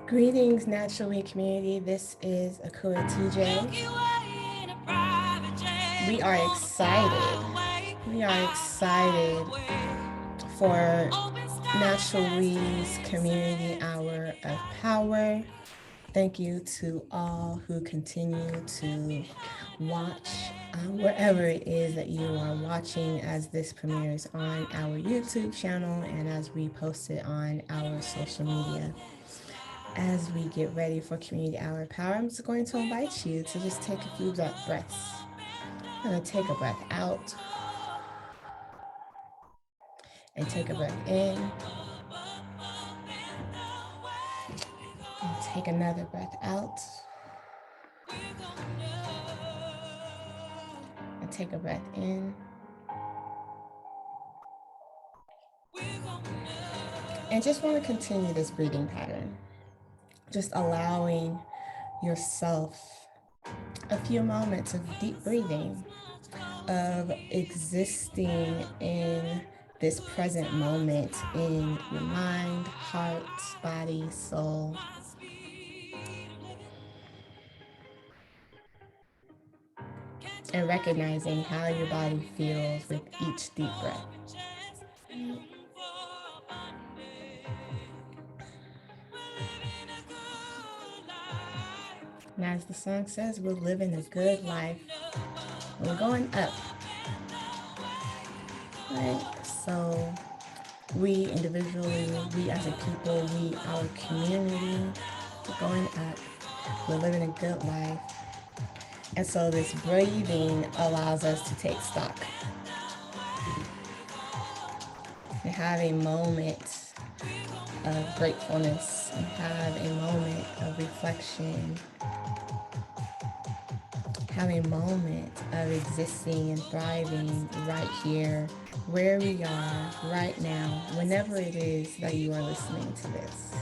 Greetings, Naturally community. This is Akua TJ. We are excited. We are excited for Naturally's Community Hour of Power. Thank you to all who continue to watch wherever it is that you are watching as this premieres on our YouTube channel and as we post it on our social media. As we get ready for Community Hour Power, I'm just going to invite you to just take a few breaths. I'm going to take a breath out and take a breath in. And take another breath out. And take a breath in. And just want to continue this breathing pattern. Just allowing yourself a few moments of deep breathing, of existing in this present moment in your mind, heart, body, soul. And recognizing how your body feels with each deep breath. And as the song says, we're living a good life. We're going up. Right? So we individually, we as a people, we, our community, we're going up. We're living a good life. And so this breathing allows us to take stock and have a moment of gratefulness and have a moment of reflection, have a moment of existing and thriving right here, where we are right now, whenever it is that you are listening to this.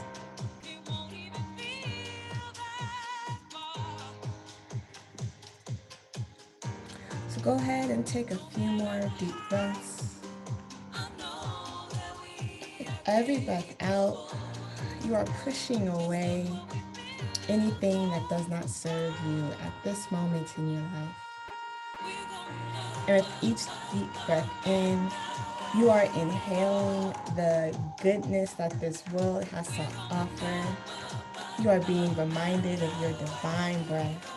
So go ahead and take a few more deep breaths. Every breath out, you are pushing away anything that does not serve you at this moment in your life. And with each deep breath in, you are inhaling the goodness that this world has to offer. You are being reminded of your divine breath.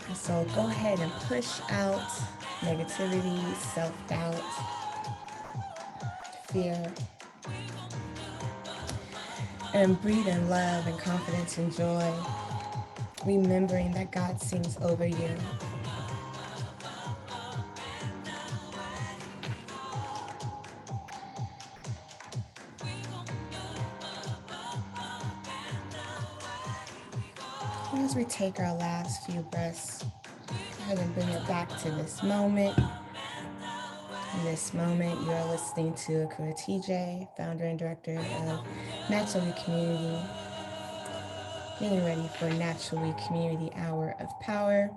And so go ahead and push out negativity, self-doubt, fear, and breathe in love and confidence and joy, remembering that God sings over you. And as we take our last few breaths, go ahead and bring it back to this moment. In this moment, you are listening to Akua TJ, founder and director of Naturally Community, getting ready for Naturally Community Hour of Power.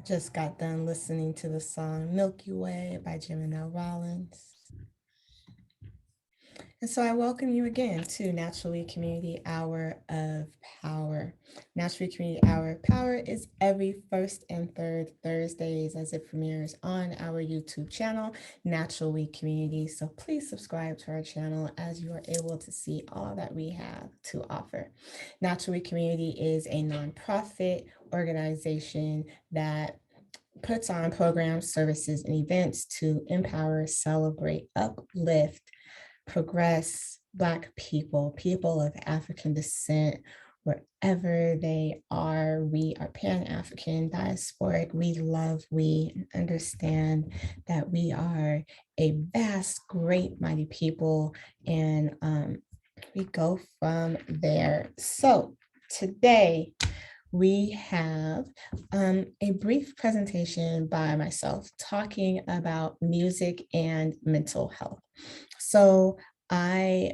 Just got done listening to the song Milky Way by Geminelle. And so I welcome you again to Naturally Community Hour of Power. Naturally Community Hour of Power is every first and third Thursdays as it premieres on our YouTube channel, Naturally Community. So please subscribe to our channel as you are able to see all that we have to offer. Naturally Community is a nonprofit organization that puts on programs, services, and events to empower, celebrate, uplift, progress Black people, people of African descent, wherever they are. We are Pan-African, diasporic. We love, we understand that we are a vast, great, mighty people, and we go from there. So today, we have a brief presentation by myself talking about music and mental health. So I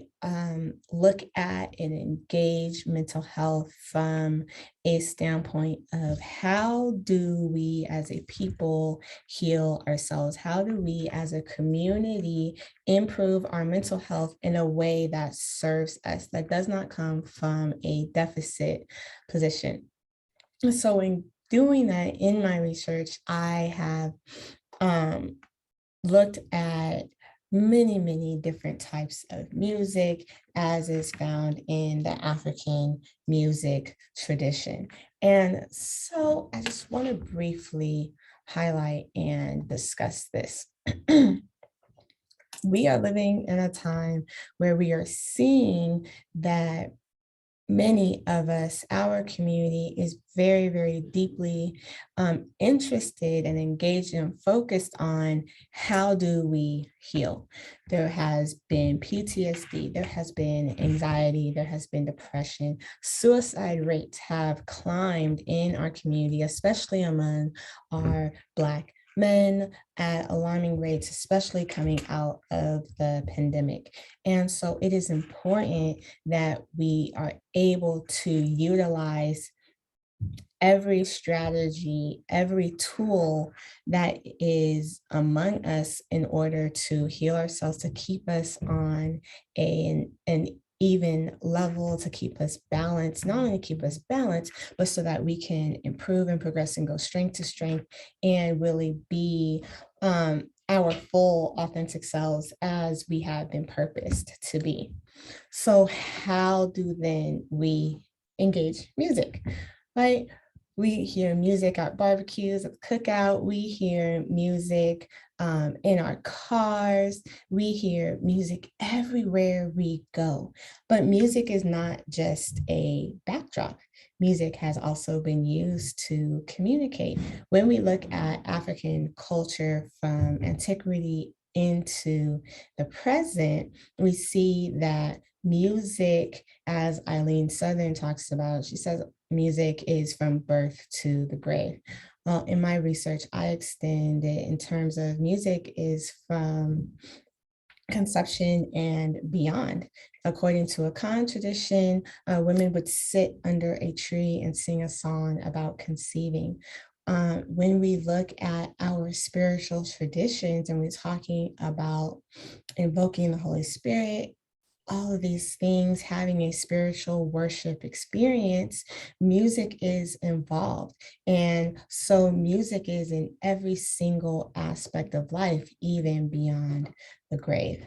look at and engage mental health from a standpoint of how do we as a people heal ourselves? How do we as a community improve our mental health in a way that serves us, that does not come from a deficit position? So, in doing that in my research, I have um, looked at many different types of music as is found in the African music tradition. And so I just want to briefly highlight and discuss this. We are living in a time where we are seeing that many of us, our community is very deeply interested and engaged and focused on how do we heal. There has been PTSD, there has been anxiety, there has been depression. Suicide rates have climbed in our community, especially among our Black men at alarming rates, especially coming out of the pandemic. And so it is important that we are able to utilize every strategy, every tool that is among us in order to heal ourselves, to keep us on an even level, to keep us balanced, not only keep us balanced, but so that we can improve and progress and go strength to strength and really be our full authentic selves as we have been purposed to be. So how do then we engage music, right? We hear music at barbecues, at the cookout. We hear music in our cars. We hear music everywhere we go. But music is not just a backdrop. Music has also been used to communicate. When we look at African culture from antiquity into the present, we see that music, as Eileen Southern talks about, she says music is from birth to the grave. Well, in my research, I extend it in terms of music is from conception and beyond. According to a Khan tradition, women would sit under a tree and sing a song about conceiving. When we look at our spiritual traditions and we're talking about invoking the Holy Spirit, all of these things, having a spiritual worship experience, music is involved. And so music is in every single aspect of life, even beyond the grave.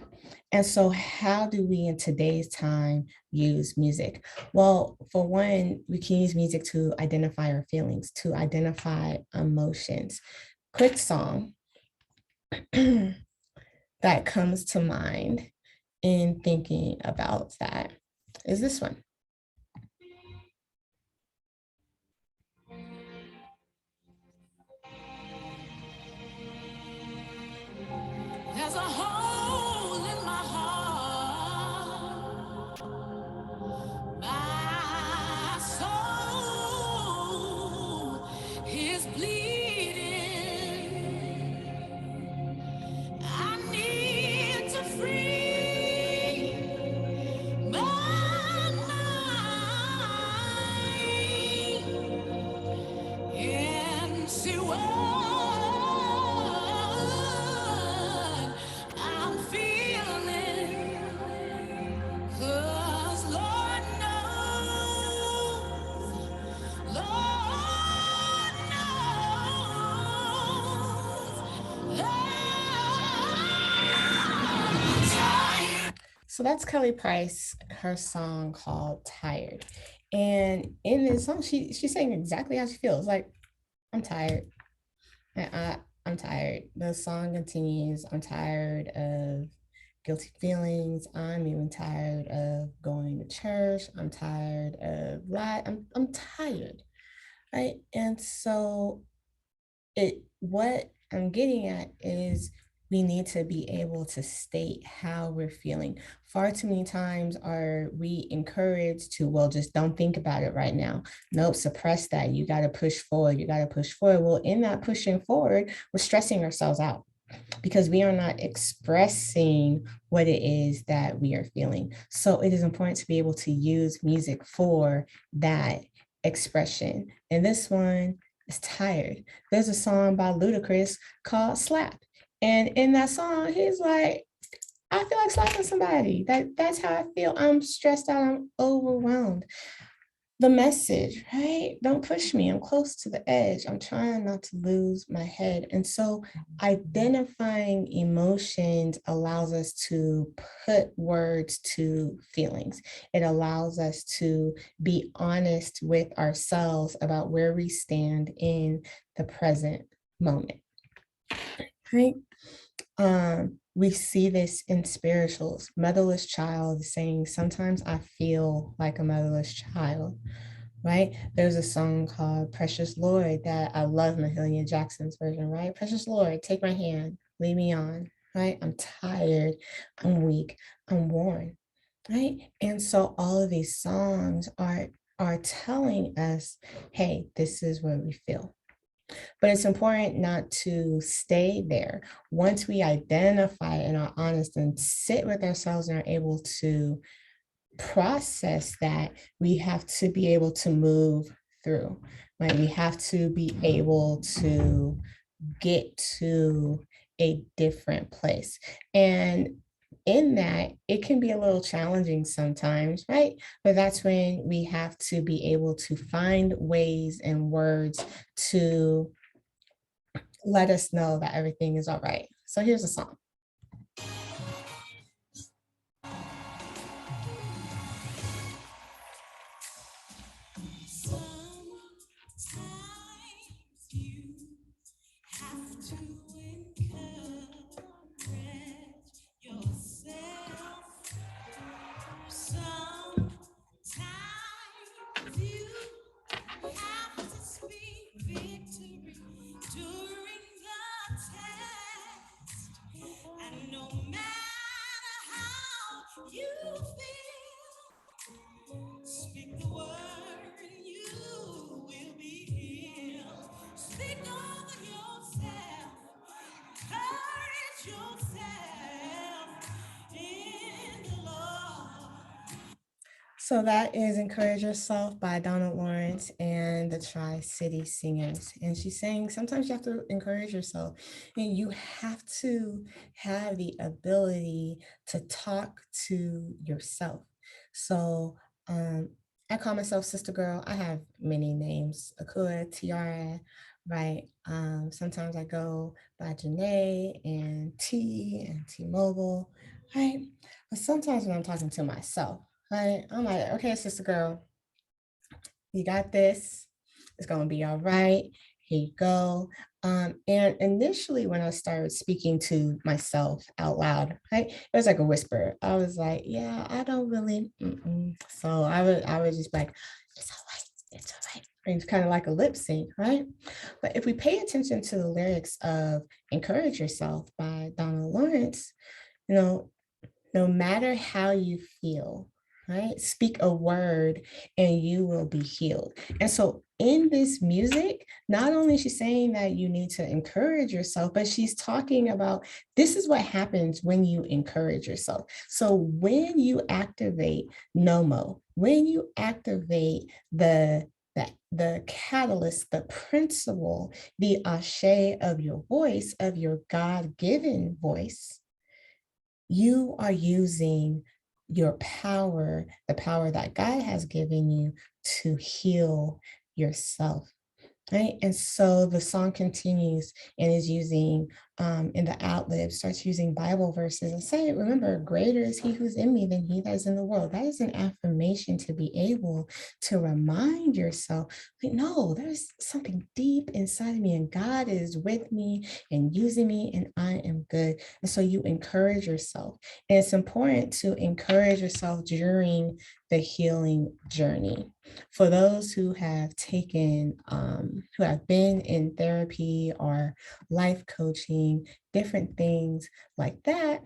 And so, how do we in today's time use music? Well, for one, we can use music to identify our feelings, to identify emotions. Quick song that comes to mind in thinking about that is this one. There's a hole in my heart, my soul is bleeding. I need to free my mind and see what I'm feeling. 'Cause Lord knows, Lord knows, I'm tired. So that's Kelly Price, her song called Tired. And in this song, she's saying exactly how she feels. Like, I'm tired. I'm tired. The song continues. I'm tired of guilty feelings. I'm even tired of going to church. I'm tired of life. I'm tired, right? And so what I'm getting at is we need to be able to state how we're feeling. Far too many times are we encouraged to, well, just don't think about it right now. Nope, suppress that. You got to push forward. You got to push forward. Well, in that pushing forward, we're stressing ourselves out. because we are not expressing what it is that we are feeling. So it is important to be able to use music for that expression. And this one is Tired. There's a song by Ludacris called Slap. And in that song, he's like, I feel like slapping somebody. That's how I feel. I'm stressed out. I'm overwhelmed. The message, right? Don't push me. I'm close to the edge. I'm trying not to lose my head. And so identifying emotions allows us to put words to feelings. It allows us to be honest with ourselves about where we stand in the present moment, right? We see this in spirituals. Motherless child saying, sometimes I feel like a motherless child, right? There's a song called Precious Lord that I love, Mahalia Jackson's version, right? Precious Lord, take my hand, lead me on, right? I'm tired, I'm weak, I'm worn, right? And so all of these songs are telling us, hey, this is what we feel. But it's important not to stay there. Once we identify and are honest and sit with ourselves and are able to process that, we have to be able to move through, right? We have to be able to get to a different place. And in that, it can be a little challenging sometimes, right? But that's when we have to be able to find ways and words to let us know that everything is all right. So here's a song. So that is Encourage Yourself by Donna Lawrence and the Tri-City Singers. And she's saying sometimes you have to encourage yourself and you have to have the ability to talk to yourself. So I call myself Sister Girl. I have many names, Akua, Tiara, right? Sometimes I go by Janae and T-Mobile, right? But sometimes when I'm talking to myself, right? I'm like, okay, sister girl, you got this. It's gonna be all right. Here you go. And initially, when I started speaking to myself out loud, right, it was like a whisper. I was like, yeah, I don't really. So I would just be like, it's all right. It's all right. And it's kind of like a lip sync, right? But if we pay attention to the lyrics of "Encourage Yourself" by Donna Lawrence, you know, no matter how you feel, right? Speak a word and you will be healed. And so in this music, not only is she saying that you need to encourage yourself, but she's talking about this is what happens when you encourage yourself. So when you activate NOMO, when you activate the catalyst, the principle, the ashe of your voice, of your God-given voice, you are using your power, the power that God has given you to heal yourself. Right. And so the song continues and is using in the ad-lib, starts using Bible verses and say, remember, greater is he who's in me than he that is in the world. That is an affirmation to be able to remind yourself, like, no, there's something deep inside of me, and God is with me and using me, and I am good. And so you encourage yourself. And it's important to encourage yourself during the healing journey. For those who have taken, who have been in therapy or life coaching, different things like that,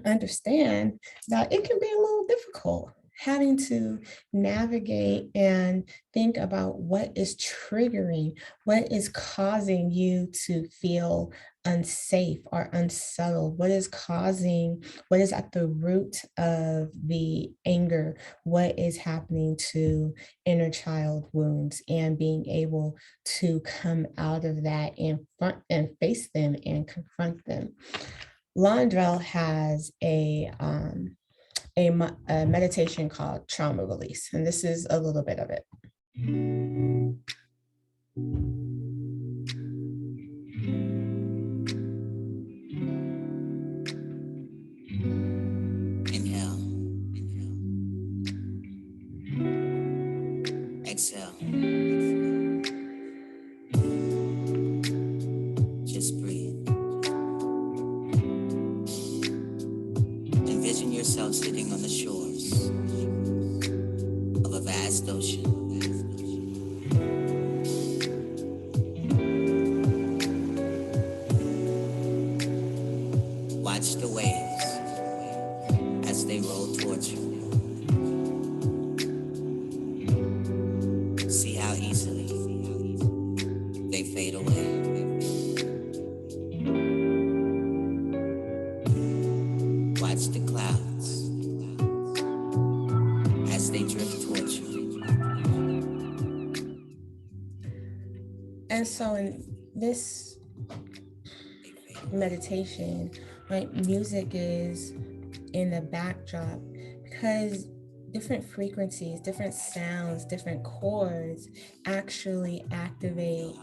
understand that it can be a little difficult having to navigate and think about what is triggering, what is causing you to feel unsafe or unsettled, what is causing, what is at the root of the anger, what is happening to inner child wounds, and being able to come out of that and front and face them and confront them. Londrelle has a meditation called trauma release, and this is a little bit of it. Inhale. Exhale. Just breathe. Envision yourself sitting on the shores of a vast ocean. Watch the waves as they roll towards you. See how easily they fade away. Watch the clouds as they drift towards you. And so in this meditation, right, music is in the backdrop because different frequencies, different sounds, different chords actually activate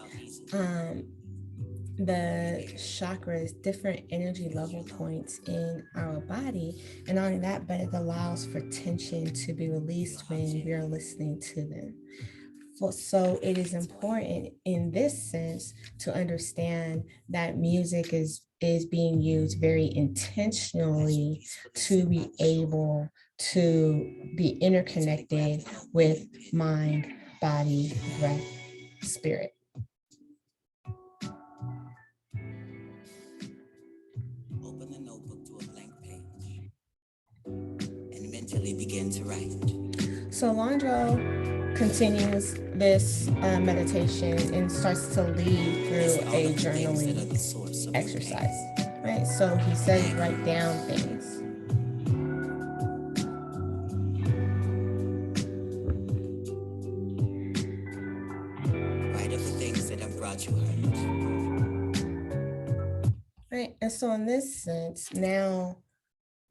the chakras, different energy level points in our body. And not only that, but it allows for tension to be released when we're listening to them. So it is important in this sense to understand that music is being used very intentionally to be able to be interconnected with mind, body, breath, spirit. Open the notebook to a blank page and mentally begin to write. So Londrelle continues this meditation and starts to lead through a journaling exercise, right? So he says, write down things. Write of the things that have brought you hurt. Right, and so in this sense, now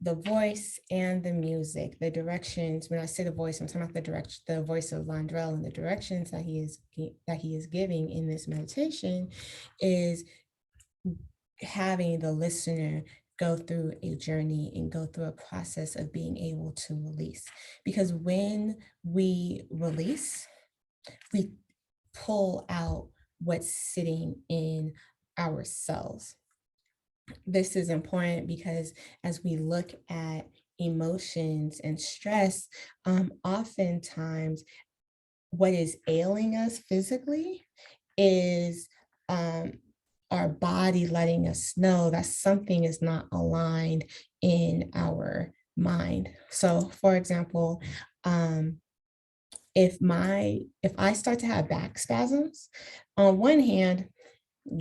the voice and the music, the directions, when I say the voice, I'm talking about the voice of Londrelle, and the directions that he is giving in this meditation is having the listener go through a journey and go through a process of being able to release. Because when we release, we pull out what's sitting in our cells. This is important because as we look at emotions and stress, oftentimes what is ailing us physically is our body letting us know that something is not aligned in our mind. So, for example, if I start to have back spasms, on one hand,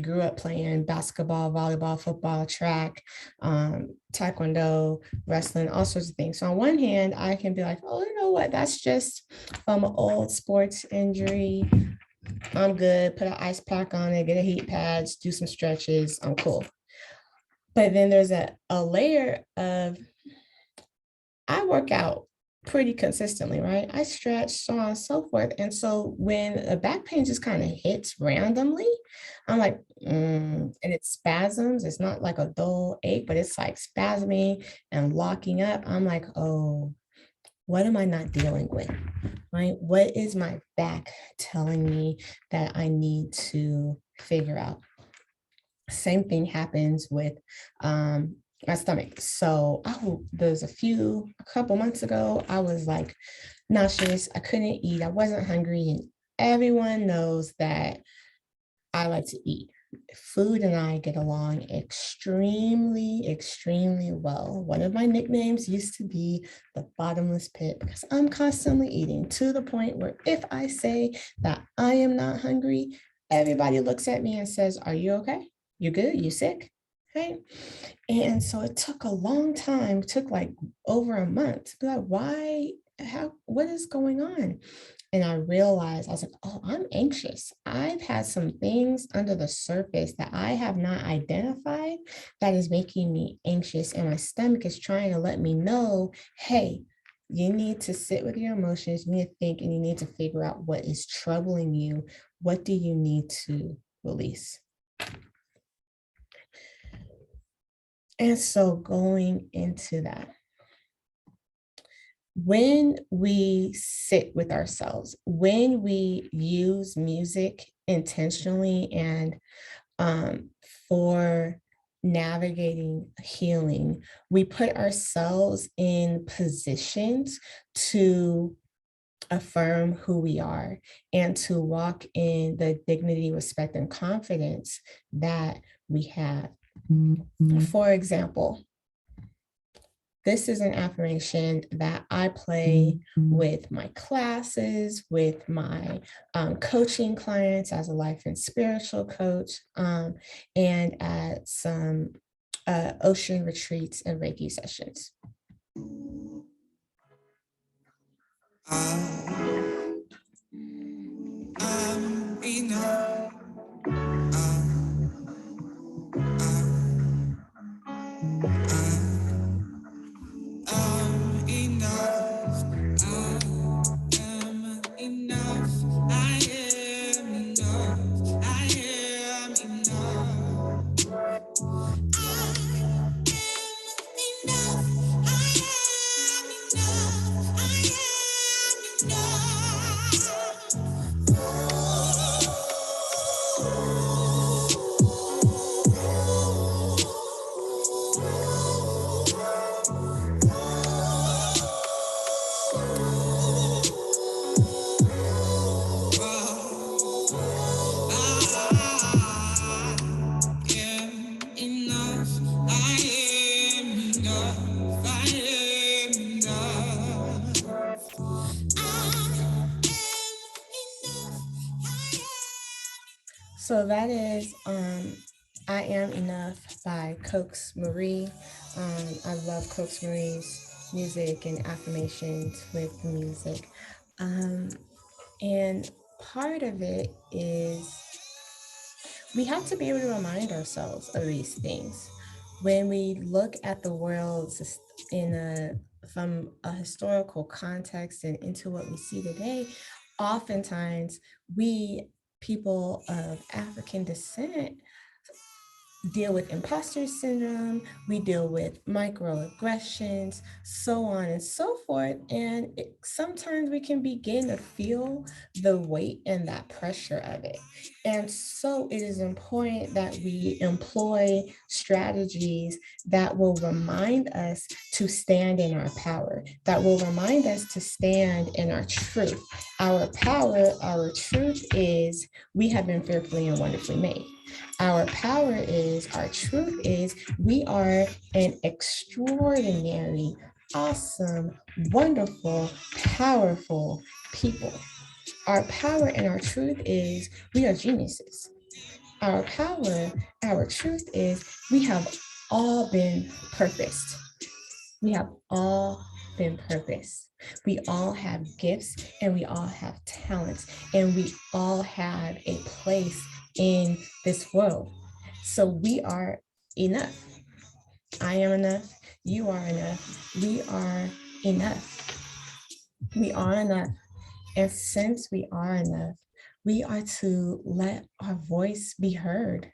grew up playing basketball, volleyball, football, track, taekwondo, wrestling, all sorts of things. So on one hand, I can be like, oh, you know what? That's just from an old sports injury. I'm good. Put an ice pack on it, get a heat pads, do some stretches. I'm cool. But then there's a layer of I work out pretty consistently, right? I stretch, so on and so forth. And so when a back pain just kind of hits randomly, I'm like, and it spasms. It's not like a dull ache, but it's like spasming and locking up. I'm like, oh, what am I not dealing with? Right? What is my back telling me that I need to figure out? Same thing happens with my stomach. So there's a couple months ago, I was like nauseous. I couldn't eat. I wasn't hungry. And everyone knows that I like to eat. food and I get along extremely, extremely well. One of my nicknames used to be the bottomless pit because I'm constantly eating to the point where if I say that I am not hungry, everybody looks at me and says, "Are you okay? You good? You sick?" Okay. And so it took a long time, it took like over a month to be like, why, how, what is going on? And I realized, I was like, oh, I'm anxious. I've had some things under the surface that I have not identified that is making me anxious. And my stomach is trying to let me know, hey, you need to sit with your emotions, you need to think, and you need to figure out what is troubling you. What do you need to release? And so going into that, when we sit with ourselves, when we use music intentionally and um, for navigating healing, we put ourselves in positions to affirm who we are and to walk in the dignity, respect, and confidence that we have. For example, this is an affirmation that I play with my classes, with my coaching clients as a life and spiritual coach, and at some ocean retreats and Reiki sessions. Enough. So that is I Am Enough by Coax Marie. I love Coax Marie's music and affirmations with music. Um, and part of it is we have to be able to remind ourselves of these things. When we look at the world in from a historical context and into what we see today, oftentimes we, people of African descent, deal with imposter syndrome, we deal with microaggressions, so on and so forth. And sometimes we can begin to feel the weight and that pressure of it. And so it is important that we employ strategies that will remind us to stand in our power, that will remind us to stand in our truth. Our power, our truth is we have been fearfully and wonderfully made. Our power is, our truth is, we are an extraordinary, awesome, wonderful, powerful people. Our power and our truth is we are geniuses. Our power, our truth is we have all been purposed. We have all been purposed. We all have gifts and we all have talents and we all have a place in this world. So we are enough. I am enough. You are enough. We are enough. We are enough. And since we are enough, we are to let our voice be heard.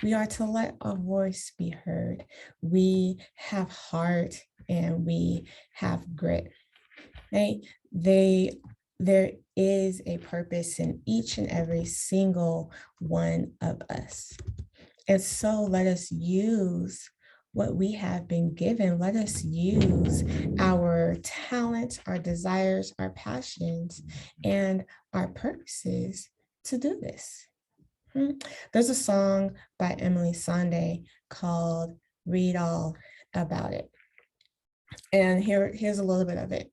We are to let our voice be heard. We have heart and we have grit. Right? There is a purpose in each and every single one of us. And so let us use what we have been given. Let us use our talents, our desires, our passions, and our purposes to do this. There's a song by Emeli Sande called Read All About It. And here's a little bit of it.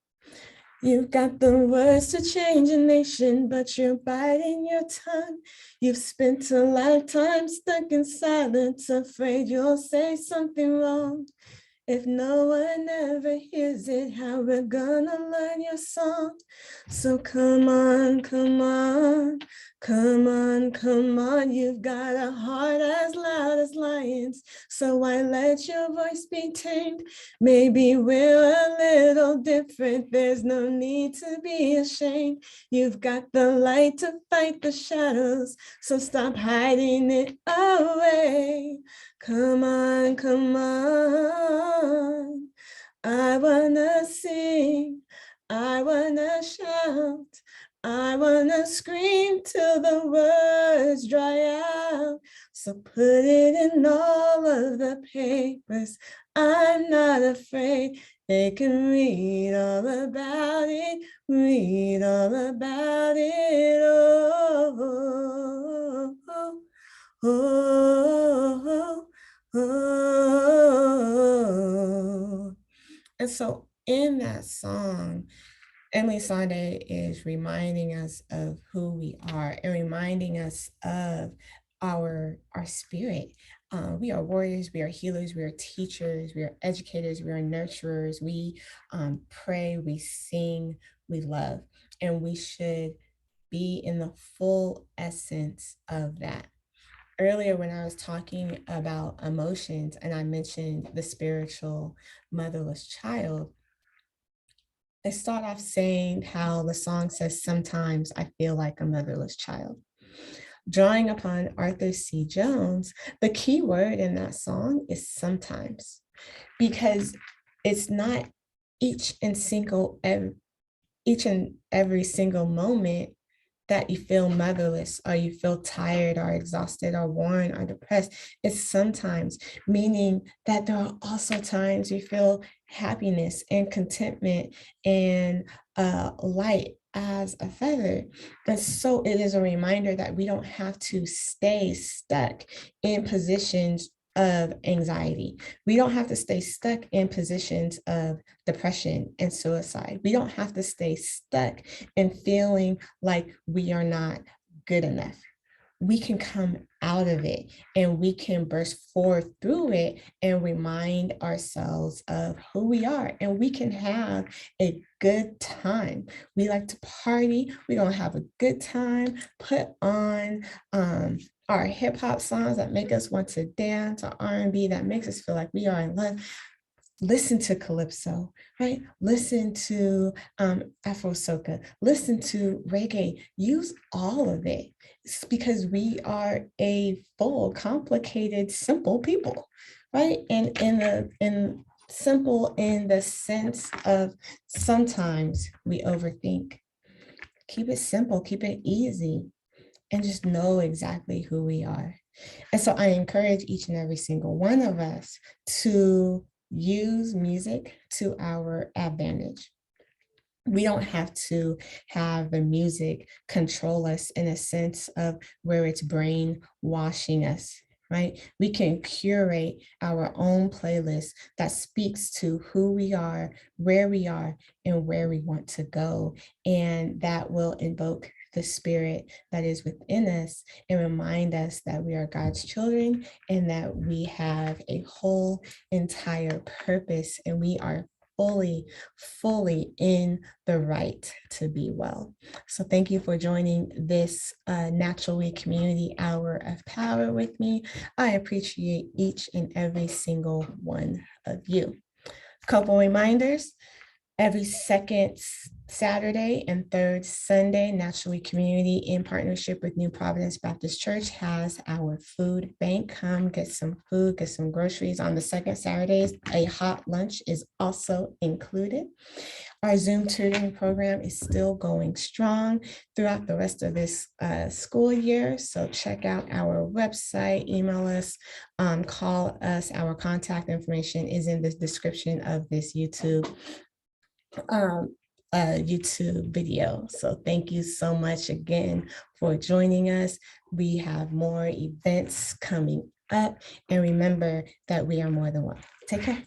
You've got the words to change a nation, but you're biting your tongue. You've spent a lifetime stuck in silence, afraid you'll say something wrong. If no one ever hears it, how we're gonna learn your song? So come on, come on, come on, come on. You've got a heart as loud as lions, so why let your voice be tamed? Maybe we're a little different. There's no need to be ashamed. You've got the light to fight the shadows, so stop hiding it away. Come on, come on. I wanna sing, I wanna shout, I wanna scream till the words dry out. So put it in all of the papers. I'm not afraid. They can read all about it, read all about it. Oh, oh, oh, oh. And so in that song, Emeli Sande is reminding us of who we are and reminding us of our spirit. We are warriors, we are healers, we are teachers, we are educators, we are nurturers, we pray, we sing, we love, and we should be in the full essence of that. Earlier, when I was talking about emotions and I mentioned the spiritual motherless child, I start off saying how the song says, sometimes I feel like a motherless child. Drawing upon Arthur C. Jones, the key word in that song is sometimes, because it's not each and every single moment that you feel motherless or you feel tired or exhausted or worn or depressed. It's sometimes, meaning that there are also times you feel happiness and contentment and light as a feather. And so it is a reminder that we don't have to stay stuck in positions of anxiety. We don't have to stay stuck in positions of depression and suicide. We don't have to stay stuck in feeling like we are not good enough. We can come out of it and we can burst forth through it and remind ourselves of who we are, and we can have a good time. We like to party. We're gonna have a good time, put on our hip hop songs that make us want to dance, or R&B that makes us feel like we are in love. Listen to calypso, right? Listen to Afro soca, listen to reggae, use all of it. It's because we are a full, complicated, simple people, right? And in simple in the sense of sometimes we overthink. Keep it simple, keep it easy, and just know exactly who we are. And so I encourage each and every single one of us to use music to our advantage. We don't have to have the music control us in a sense of where it's brainwashing us, right? We can curate our own playlist that speaks to who we are, and where we want to go. And that will invoke the spirit that is within us and remind us that we are God's children and that we have a whole entire purpose, and we are fully in the right to be well. So thank you for joining this Natural Way Community Hour of Power with me. I appreciate each and every single one of you. Couple reminders. Every second Saturday and third Sunday, Naturally Community, in partnership with New Providence Baptist Church, has our food bank. Come get some food, get some groceries. On the second Saturdays, a hot lunch is also included. Our Zoom tutoring program is still going strong throughout the rest of this school year. So check out our website, email us, call us. Our contact information is in the description of this YouTube YouTube video. So thank you so much again for joining us. We have more events coming up, and remember that we are more than one. Take care.